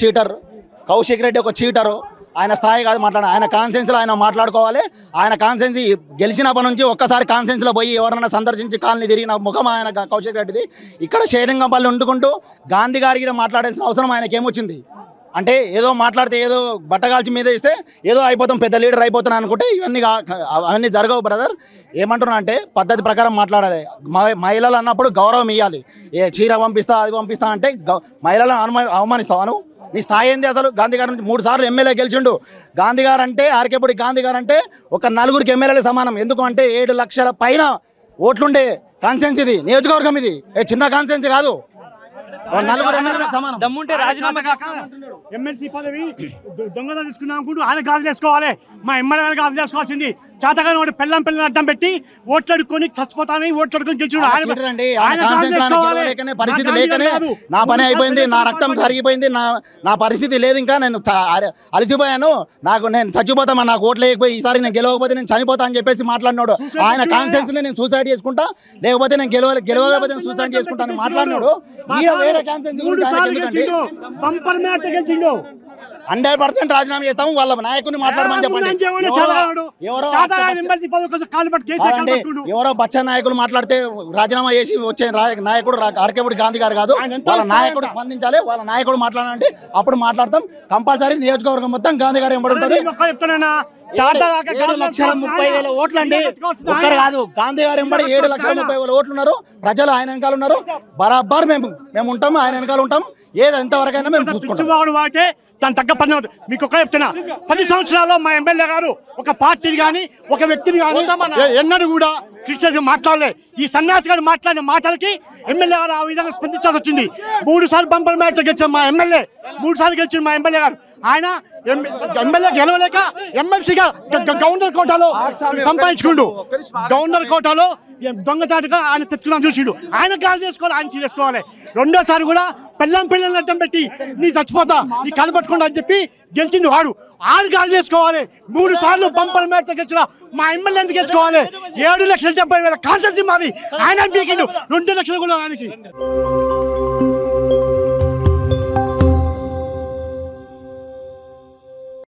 Cheater, Kaushik Reddy ఒక cheater. ఆయన స్థాయి కాదు మాట్లాడాలి. ఆయన కాన్సెన్స్లో ఆయన మాట్లాడుకోవాలి. ఆయన కాన్సెన్స్ గెలిచినప్పటి నుంచి ఒక్కసారి కాన్సెన్స్లో పోయి ఎవరైనా సందర్శించి కాలనీ తిరిగిన ముఖం ఆయన కౌశిక్ రెడ్డిది. ఇక్కడ షేరింగంపల్లి వండుకుంటూ గాంధీ గారికి మాట్లాడాల్సిన అవసరం ఆయనకి ఏమొచ్చింది? అంటే ఏదో మాట్లాడితే ఏదో బట్టగాల్చి మీద ఇస్తే ఏదో అయిపోతాం, పెద్ద లీడర్ అయిపోతాను అనుకుంటే అవన్నీ జరగవు బ్రదర్. ఏమంటున్నా అంటే పద్ధతి ప్రకారం మాట్లాడాలి. మహిళలు అన్నప్పుడు గౌరవం ఇవ్వాలి. ఏ చీర పంపిస్తా అది పంపిస్తా అంటే మహిళలను అవమానిస్తావు. నీ స్థాయి ఏంది అసలు? గాంధీ గారు 3 సార్లు ఎమ్మెల్యే గెలిచిండు. గాంధీ గారు అంటే ఆర్కేపూడి గాంధీ గారు అంటే ఒక 4 ఎమ్మెల్యేలకు సమానం. ఎందుకు అంటే 7 లక్షల పైన ఓట్లుండే కాన్స్టిట్యున్సీ ఇది, నియోజకవర్గం ఇది, చిన్న కాన్స్టిట్యున్సీ కాదు. దమ్ముంటే రాజీనామా ఎమ్మెల్సీ పదవి దొంగతనం తీసుకున్నాం అనుకుంటూ ఆయన గాలి చేసుకోవాలి. మా ఎమ్మెల్యే గాలి చేసుకోవాల్సింది. చేతగాని వాడు పెళ్ళం అడ్డం పెట్టి ఓట్లడుకొని చచ్చిపోతానని ఓట్లడుకొని గెలిచాడు. పరిస్థితి లేకనే నా పని అయిపోయింది, నా రక్తం కరిగిపోయింది, నా పరిస్థితి లేదు, ఇంకా నేను అలసిపోయాను, నేను చచ్చిపోతామని నాకు ఓట్లు లేకపోయి ఈసారి నేను గెలవకపోతే నేను చనిపోతా అని చెప్పేసి మాట్లాడినాడు. ఆయన కాన్ఫిడెన్స్ నేను సూసైడ్ చేసుకుంటా, లేకపోతే నేను గెలవకపోతే నేను సూసైడ్ చేసుకుంటా అని మాట్లాడినాడు. వేరే కాన్ఫిడెన్స్ గురించి ఆయనకి ఎందుకంటే 100% రాజీనామా చేస్తాము. వాళ్ళ నాయకుని మాట్లాడమని చెప్పండి. ఎవరో బచ్చా నాయకులు మాట్లాడితే రాజీనామా చేసి వచ్చే నాయకుడు ఆర్కేపూడి గాంధీ గారు కాదు. వాళ్ళ నాయకుడు స్పందించాలి. వాళ్ళ నాయకుడు మాట్లాడాలంటే అప్పుడు మాట్లాడతాం. కంపల్సరీ నియోజకవర్గం మొత్తం గాంధీ గారు ఎంబడి ఉంటుంది. 7,30,000 ఓట్లు అండి, ఒక్కరు కాదు. గాంధీ గారు ఎంబడి 7,30,000 ఓట్లు ఉన్నారు. ప్రజలు ఆయన వెనకాల ఉన్నారు. బరాబర్ మేము ఉంటాము, ఆయన వెనకాల ఉంటాం. ఏది ఎంతవరకైనా మేము చూసుకుంటాం. దాని తగ్గ పని మీకు ఒక చెప్తున్నా, 10 సంవత్సరాల్లో మా ఎమ్మెల్యే గారు ఒక పార్టీని కానీ ఒక వ్యక్తిని కానీ ఎన్నడూ కూడా క్రిటిసైజ్ మాట్లాడలే. ఈ సన్యాసి గారు మాట్లాడిన మాటలకి ఎమ్మెల్యే గారు ఆ విధంగా స్పందించాల్సి వచ్చింది. 3 సార్లు బంపర్ మ్యాచ్ గెలిచిన మా ఎమ్మెల్యే, 3 సార్లు గెలిచిన మా ఎమ్మెల్యే గారు, ఆయన ఎమ్మెల్యే గెలవలేక ఎమ్మెల్సీగా గవర్నర్ కోటాలో సంపాదించుకుండు. గవర్నర్ కోటాలో దొంగచాటుగా ఆయన తెచ్చుకున్నాను చూసిండు. ఆయన గాలి చేసుకోవాలి, ఆయన చేసుకోవాలి. రెండోసారి కూడా పిల్లల్ని అడ్డం పెట్టి నీ చచ్చిపోతా, నీ కలపట్టుకుంటా అని చెప్పి గెలిచిండు వాడు. ఆరు గాలి చేసుకోవాలి. 3 సార్లు బంపర్ మ్యాచ్ గెలిచిన మా ఎమ్మెల్యే ఎందుకు గెలుచుకోవాలి? 7,70,000 కాన్సెన్సీ మాది. ఆయన పీకిండు 2 లక్షలు కూడా ఆయనకి.